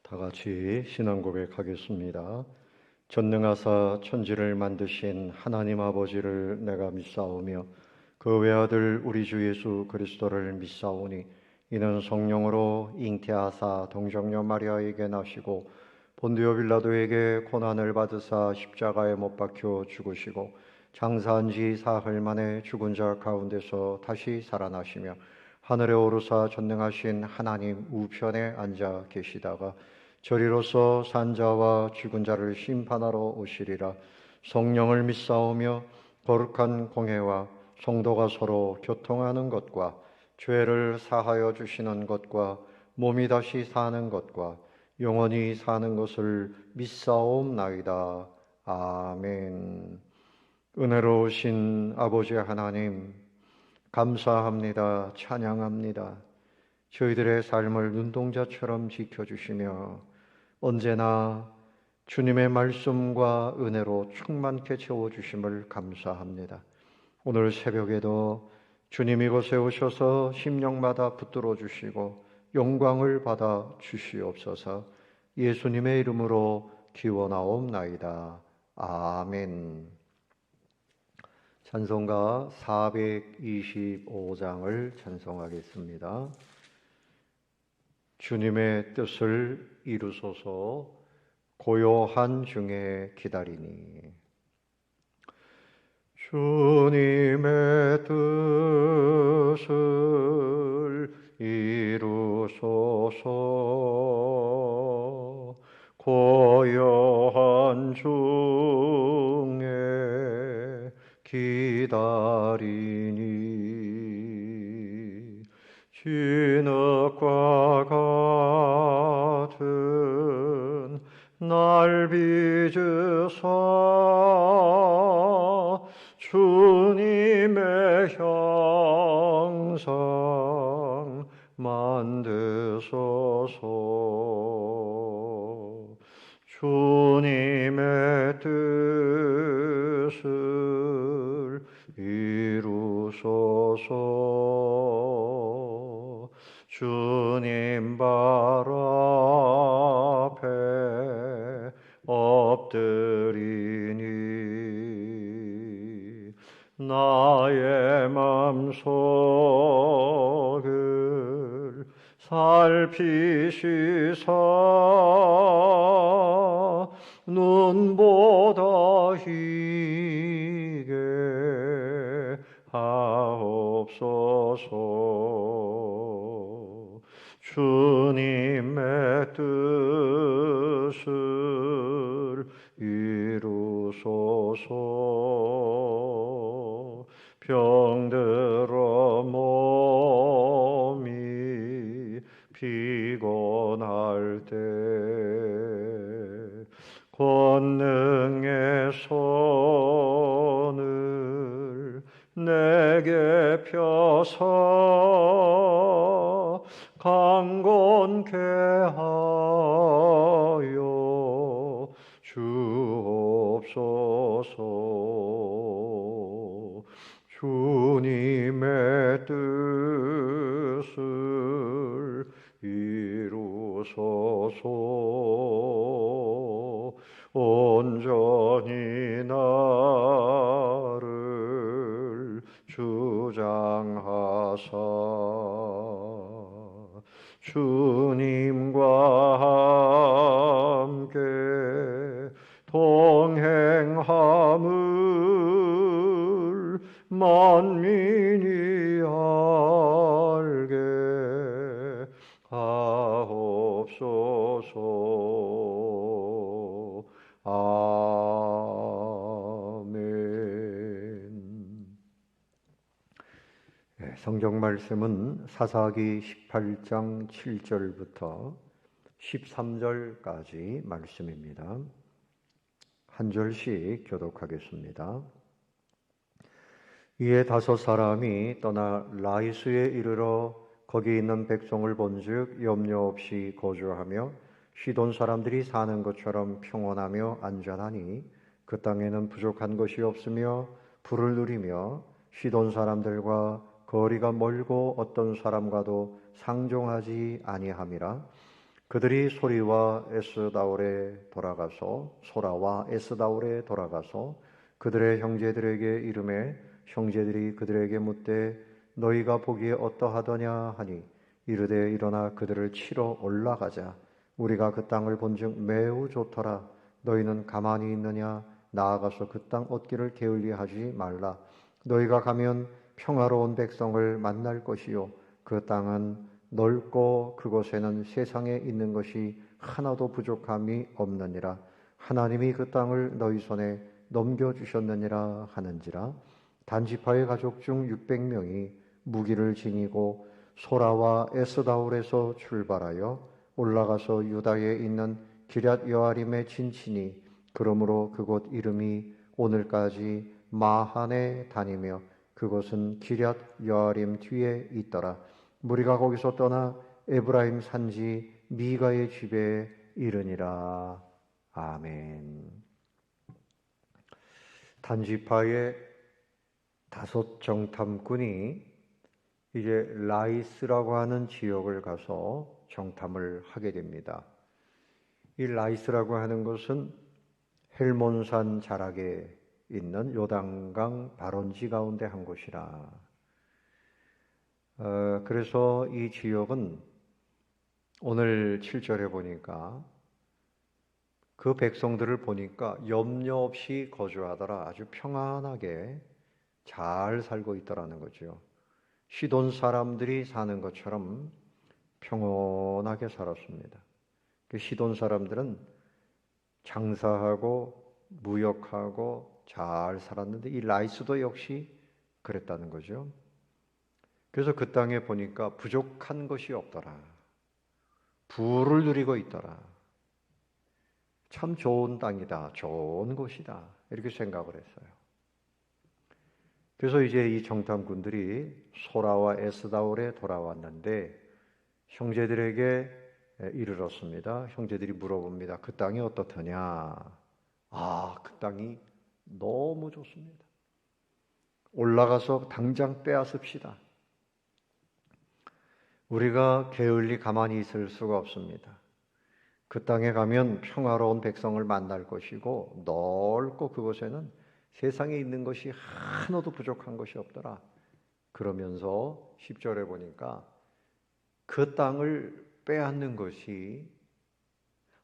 다 같이 신앙 고백하겠습니다. 전능하사 천지를 만드신 하나님 아버지를 내가 믿사오며 그 외아들 우리 주 예수 그리스도를 믿사오니 이는 성령으로 잉태하사 동정녀 마리아에게 나시고 본디오 빌라도에게 고난을 받으사 십자가에 못 박혀 죽으시고 장사한 지 사흘 만에 죽은 자 가운데서 다시 살아나시며 하늘에 오르사 전능하신 하나님 우편에 앉아 계시다가 저리로서 산자와 죽은 자를 심판하러 오시리라. 성령을 믿사오며 거룩한 공회와 성도가 서로 교통하는 것과 죄를 사하여 주시는 것과 몸이 다시 사는 것과 영원히 사는 것을 믿사옵나이다. 아멘. 은혜로우신 아버지 하나님, 감사합니다. 찬양합니다. 저희들의 삶을 눈동자처럼 지켜주시며 언제나 주님의 말씀과 은혜로 충만케 채워주심을 감사합니다. 오늘 새벽에도 주님 이곳에 오셔서 심령마다 붙들어 주시고 영광을 받아 주시옵소서. 예수님의 이름으로 기원하옵나이다. 아멘. 찬송가 425장을 찬송하겠습니다. 주님의 뜻을 이루소서. 고요한 중에 기다리니. 주님의 뜻을 이루소서. 고요한 중에 기다리니. 진흙과 같은 날 빚으사 주님의 형상 만드소서. 주님의 뜻을 이루소서. 주님 발 앞에 엎드리니. 나의 맘속을 살피시사 눈보다 희게 하옵소서. 주님의 뜻을 이루소서. 병들어 몸이 피곤할 때 권능의 손을 내게 펴서 강건케 하여 주옵소서. 주님의 뜻을 이루소서. 온전히 나를 주장하사 주님과 함께 동행함을 만민이 알게 하옵소서. 아멘. 성경 말씀은 사사기 18장 7절부터 13절까지 말씀입니다. 한 절씩 교독하겠습니다. 이에 5사람이 떠나 라이스에 이르러 거기 있는 백성을 본즉 염려 없이 거주하며 시돈 사람들이 사는 것처럼 평온하며 안전하니 그 땅에는 부족한 것이 없으며 불을 누리며 시돈 사람들과 거리가 멀고 어떤 사람과도 상종하지 아니함이라. 그들이 소라와 에스다올에 돌아가서 그들의 형제들에게 이르매 형제들이 그들에게 묻되 너희가 보기에 어떠하더냐 하니 이르되 일어나 그들을 치러 올라가자. 우리가 그 땅을 본즉 매우 좋더라. 너희는 가만히 있느냐? 나아가서 그 땅 얻기를 게을리하지 말라. 너희가 가면 평화로운 백성을 만날 것이요 그 땅은 넓고 그곳에는 세상에 있는 것이 하나도 부족함이 없느니라. 하나님이 그 땅을 너희 손에 넘겨주셨느니라 하는지라. 단지파의 가족 중 600명이 무기를 지니고 소라와 에스다올에서 출발하여 올라가서 유다에 있는 기럇 여아림에 진치니 그러므로 그곳 이름이 오늘까지 마한에 다니며 그곳은 기럇 여아림 뒤에 있더라. 무리가 거기서 떠나 에브라임 산지 미가의 집에 이르니라. 아멘. 단지파의 5 정탐꾼이 이제 라이스라고 하는 지역을 가서 정탐을 하게 됩니다. 이 라이스라고 하는 것은 헬몬산 자락에 있는 요단강 발원지 가운데 한 곳이라. 그래서 이 지역은 오늘 7절에 보니까 그 백성들을 보니까 염려 없이 거주하더라. 아주 평안하게 잘 살고 있더라는 거죠. 시돈 사람들이 사는 것처럼 평온하게 살았습니다. 그 시돈 사람들은 장사하고 무역하고 잘 살았는데 이 라이스도 역시 그랬다는 거죠. 그래서 그 땅에 보니까 부족한 것이 없더라. 부를 누리고 있더라. 참 좋은 땅이다. 좋은 곳이다. 이렇게 생각을 했어요. 그래서 이제 이 정탐꾼들이 소라와 에스다올에 돌아왔는데 형제들에게 이르렀습니다. 형제들이 물어봅니다. 그 땅이 어떻더냐? 그 땅이 너무 좋습니다. 올라가서 당장 빼앗읍시다. 우리가 게을리 가만히 있을 수가 없습니다. 그 땅에 가면 평화로운 백성을 만날 것이고 넓고 그곳에는 세상에 있는 것이 하나도 부족한 것이 없더라. 그러면서 10절에 보니까 그 땅을 빼앗는 것이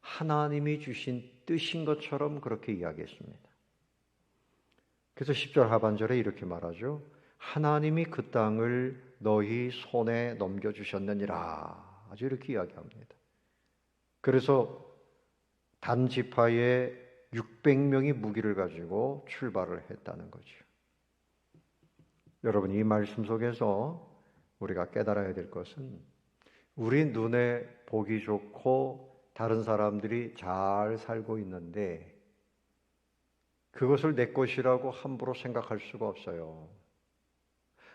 하나님이 주신 뜻인 것처럼 그렇게 이야기했습니다. 그래서 10절 하반절에 이렇게 말하죠. 하나님이 그 땅을 너희 손에 넘겨주셨느니라. 아주 이렇게 이야기합니다. 그래서 단지파에 600명이 무기를 가지고 출발을 했다는 거죠. 여러분, 이 말씀 속에서 우리가 깨달아야 될 것은 우리 눈에 보기 좋고 다른 사람들이 잘 살고 있는데 그것을 내 것이라고 함부로 생각할 수가 없어요.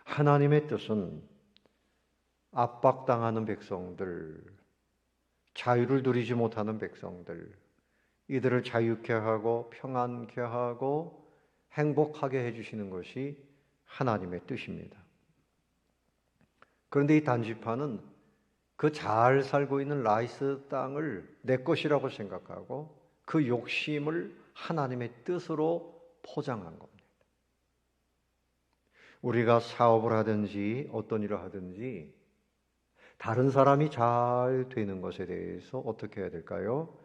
하나님의 뜻은 압박당하는 백성들, 자유를 누리지 못하는 백성들, 이들을 자유케 하고 평안케 하고 행복하게 해주시는 것이 하나님의 뜻입니다. 그런데 이 단지파는 그 잘 살고 있는 라이스 땅을 내 것이라고 생각하고 그 욕심을 하나님의 뜻으로 포장한 겁니다. 우리가 사업을 하든지 어떤 일을 하든지 다른 사람이 잘 되는 것에 대해서 어떻게 해야 될까요?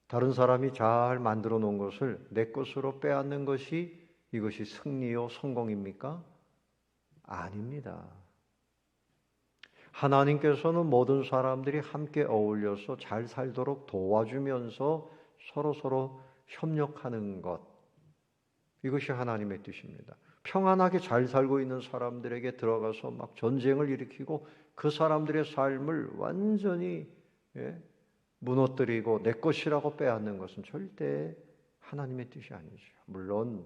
다른 사람이 잘 만들어 놓은 것을 내 것으로 빼앗는 것이 이것이 승리요 성공입니까? 아닙니다. 하나님께서는 모든 사람들이 함께 어울려서 잘 살도록 도와주면서 서로 협력하는 것, 이것이 하나님의 뜻입니다. 평안하게 잘 살고 있는 사람들에게 들어가서 막 전쟁을 일으키고 그 사람들의 삶을 완전히 무너뜨리고 내 것이라고 빼앗는 것은 절대 하나님의 뜻이 아니죠. 물론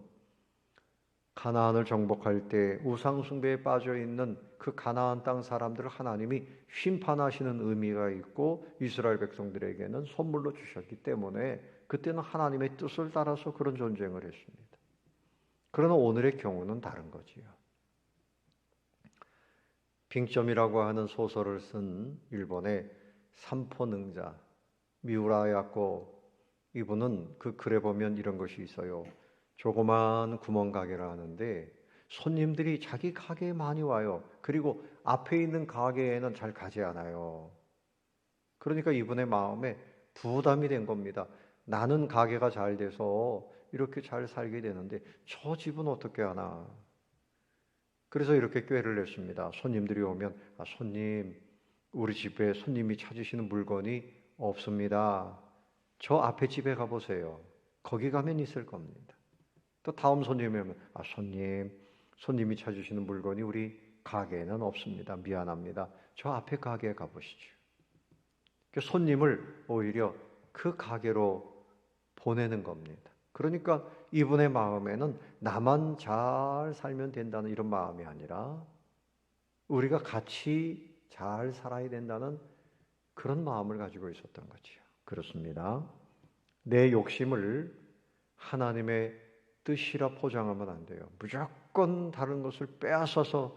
가나안을 정복할 때 우상 숭배에 빠져 있는 그 가나안 땅 사람들을 하나님이 심판하시는 의미가 있고 이스라엘 백성들에게는 선물로 주셨기 때문에 그때는 하나님의 뜻을 따라서 그런 전쟁을 했습니다. 그러나 오늘의 경우는 다른 거지요. 빙점이라고 하는 소설을 쓴 일본의 삼포능자 미우라야코, 이분은 그 글에 보면 이런 것이 있어요. 조그만 구멍 가게를 하는데 손님들이 자기 가게에 많이 와요. 그리고 앞에 있는 가게에는 잘 가지 않아요. 그러니까 이분의 마음에 부담이 된 겁니다. 나는 가게가 잘 돼서 이렇게 잘 살게 되는데 저 집은 어떻게 하나. 그래서 이렇게 꾀를 냈습니다. 손님들이 오면, 손님, 우리 집에 손님이 찾으시는 물건이 없습니다. 저 앞에 집에 가보세요. 거기 가면 있을 겁니다. 또 다음 손님이 오면, 손님이 찾으시는 물건이 우리 가게에는 없습니다. 미안합니다. 저 앞에 가게에 가보시죠. 손님을 오히려 그 가게로 보내는 겁니다. 그러니까 이분의 마음에는 나만 잘 살면 된다는 이런 마음이 아니라 우리가 같이 잘 살아야 된다는 그런 마음을 가지고 있었던 거죠. 그렇습니다. 내 욕심을 하나님의 뜻이라 포장하면 안 돼요. 무조건 다른 것을 빼앗아서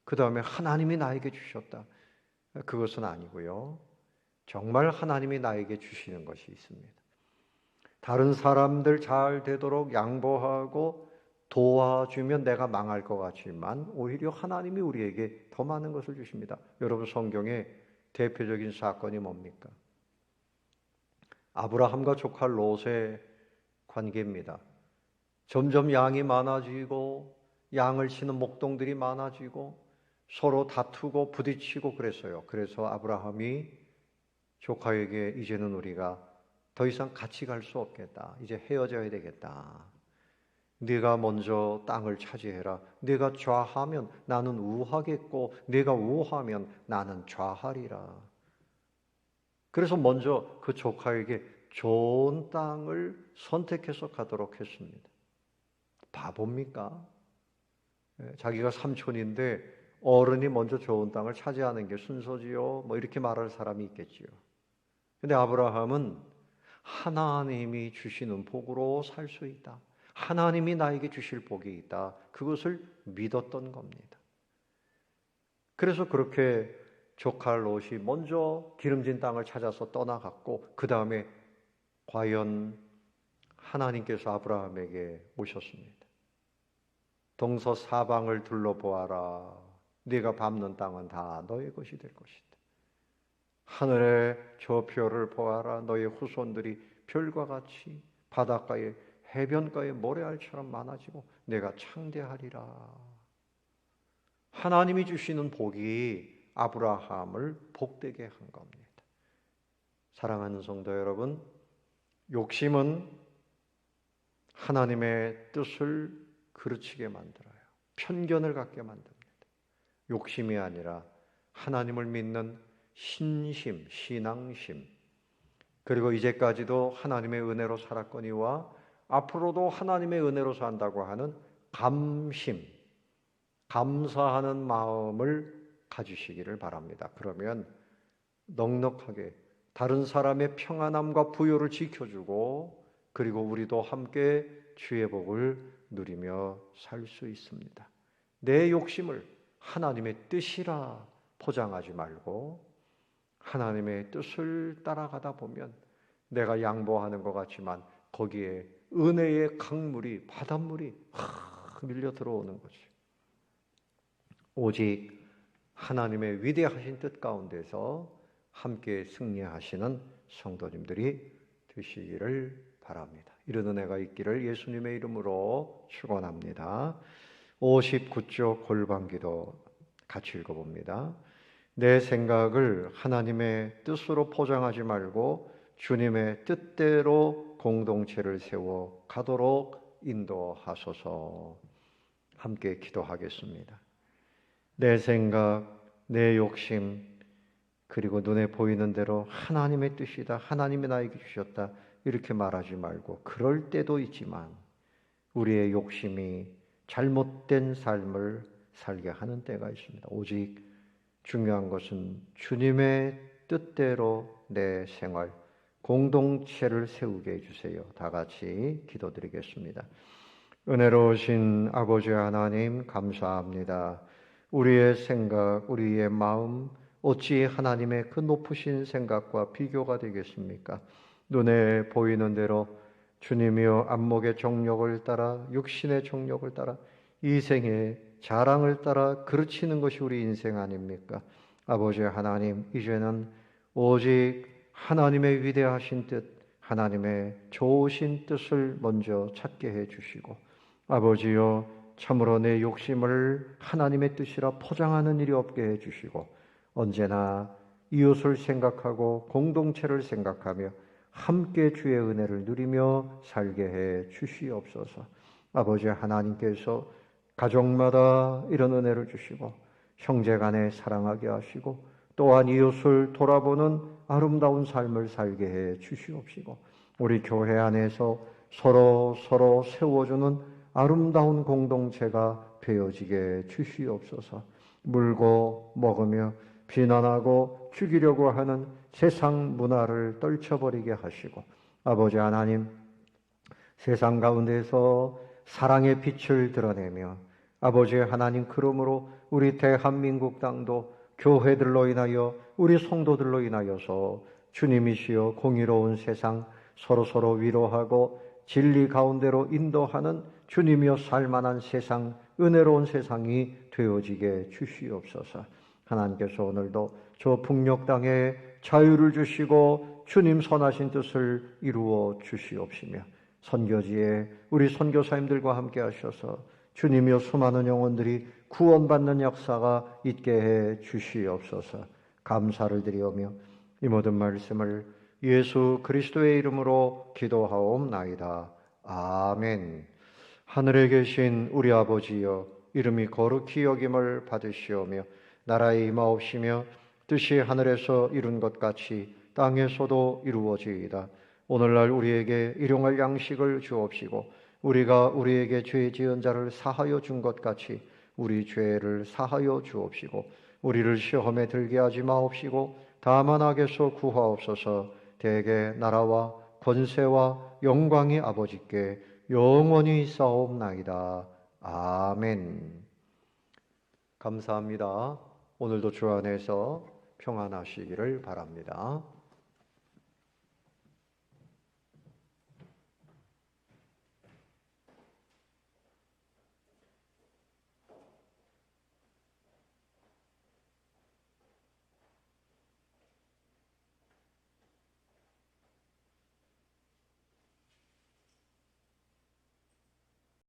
그 다음에 하나님이 나에게 주셨다. 그것은 아니고요. 정말 하나님이 나에게 주시는 것이 있습니다. 다른 사람들 잘 되도록 양보하고 도와주면 내가 망할 것 같지만 오히려 하나님이 우리에게 더 많은 것을 주십니다. 여러분, 성경의 대표적인 사건이 뭡니까? 아브라함과 조카 롯의 관계입니다. 점점 양이 많아지고 양을 치는 목동들이 많아지고 서로 다투고 부딪히고 그랬어요. 그래서 아브라함이 조카에게 이제는 우리가 더 이상 같이 갈 수 없겠다. 이제 헤어져야 되겠다. 네가 먼저 땅을 차지해라. 네가 좌하면 나는 우하겠고 네가 우하면 나는 좌하리라. 그래서 먼저 그 조카에게 좋은 땅을 선택해서 가도록 했습니다. 바보입니까? 자기가 삼촌인데 어른이 먼저 좋은 땅을 차지하는 게 순서지요. 이렇게 말할 사람이 있겠지요. 근데 아브라함은 하나님이 주시는 복으로 살 수 있다. 하나님이 나에게 주실 복이 있다. 그것을 믿었던 겁니다. 그래서 그렇게 조카 롯이 먼저 기름진 땅을 찾아서 떠나갔고 그 다음에 과연 하나님께서 아브라함에게 오셨습니다. 동서사방을 둘러보아라. 네가 밟는 땅은 다 너의 것이 될 것이다. 하늘의 저 별을 보아라. 너의 후손들이 별과 같이 바닷가에 해변가의 모래알처럼 많아지고 내가 창대하리라. 하나님이 주시는 복이 아브라함을 복되게 한 겁니다. 사랑하는 성도 여러분, 욕심은 하나님의 뜻을 그르치게 만들어요. 편견을 갖게 만듭니다. 욕심이 아니라 하나님을 믿는 신심, 신앙심, 그리고 이제까지도 하나님의 은혜로 살았거니와 앞으로도 하나님의 은혜로 산다고 하는 감심, 감사하는 마음을 가지시기를 바랍니다. 그러면 넉넉하게 다른 사람의 평안함과 부요를 지켜주고 그리고 우리도 함께 주의 복을 누리며 살 수 있습니다. 내 욕심을 하나님의 뜻이라 포장하지 말고 하나님의 뜻을 따라가다 보면 내가 양보하는 것 같지만 거기에 은혜의 강물이, 바닷물이 밀려 들어오는 거지. 오직 하나님의 위대하신 뜻 가운데서 함께 승리하시는 성도님들이 되시기를 바랍니다. 이런 은혜가 있기를 예수님의 이름으로 축원합니다. 59쪽 골방기도 같이 읽어봅니다. 내 생각을 하나님의 뜻으로 포장하지 말고 주님의 뜻대로 공동체를 세워 가도록 인도하소서. 함께 기도하겠습니다. 내 생각, 내 욕심, 그리고 눈에 보이는 대로 하나님의 뜻이다, 하나님이 나에게 주셨다 이렇게 말하지 말고 그럴 때도 있지만 우리의 욕심이 잘못된 삶을 살게 하는 때가 있습니다. 오직 중요한 것은 주님의 뜻대로 내 생활, 공동체를 세우게 해주세요. 다 같이 기도드리겠습니다. 은혜로우신 아버지 하나님 감사합니다. 우리의 생각, 우리의 마음, 어찌 하나님의 그 높으신 생각과 비교가 되겠습니까? 눈에 보이는 대로 주님이여 안목의 정욕을 따라 육신의 정욕을 따라 이생의 자랑을 따라 그르치는 것이 우리 인생 아닙니까? 아버지 하나님, 이제는 오직 하나님의 위대하신 뜻, 하나님의 좋으신 뜻을 먼저 찾게 해 주시고, 아버지여 참으로 내 욕심을 하나님의 뜻이라 포장하는 일이 없게 해 주시고, 언제나 이웃을 생각하고 공동체를 생각하며 함께 주의 은혜를 누리며 살게 해 주시옵소서. 아버지 하나님께서 가족마다 이런 은혜를 주시고 형제간에 사랑하게 하시고 또한 이웃을 돌아보는 아름다운 삶을 살게 해 주시옵시고 우리 교회 안에서 서로 세워주는 아름다운 공동체가 되어지게 주시옵소서. 물고 먹으며 비난하고 죽이려고 하는 세상 문화를 떨쳐버리게 하시고 아버지 하나님, 세상 가운데서 사랑의 빛을 드러내며 아버지 하나님, 그러므로 우리 대한민국 땅도 교회들로 인하여 우리 성도들로 인하여서 주님이시여 공의로운 세상, 서로 위로하고 진리 가운데로 인도하는 주님이여 살만한 세상, 은혜로운 세상이 되어지게 주시옵소서. 하나님께서 오늘도 저 북녘 땅에 자유를 주시고 주님 선하신 뜻을 이루어 주시옵시며 선교지에 우리 선교사님들과 함께 하셔서 주님이여 수많은 영혼들이 구원받는 역사가 있게 해 주시옵소서. 감사를 드리오며 이 모든 말씀을 예수 그리스도의 이름으로 기도하옵나이다. 아멘. 하늘에 계신 우리 아버지여, 이름이 거룩히 여김을 받으시오며 나라에 임하옵시며 뜻이 하늘에서 이룬 것 같이 땅에서도 이루어지이다. 오늘날 우리에게 일용할 양식을 주옵시고 우리가 우리에게 죄 지은 자를 사하여 준 것 같이 우리 죄를 사하여 주옵시고 우리를 시험에 들게 하지 마옵시고 다만 악에서 구하옵소서. 대개 나라와 권세와 영광이 아버지께 영원히 있사옵나이다. 아멘. 감사합니다. 오늘도 주 안에서 평안하시기를 바랍니다.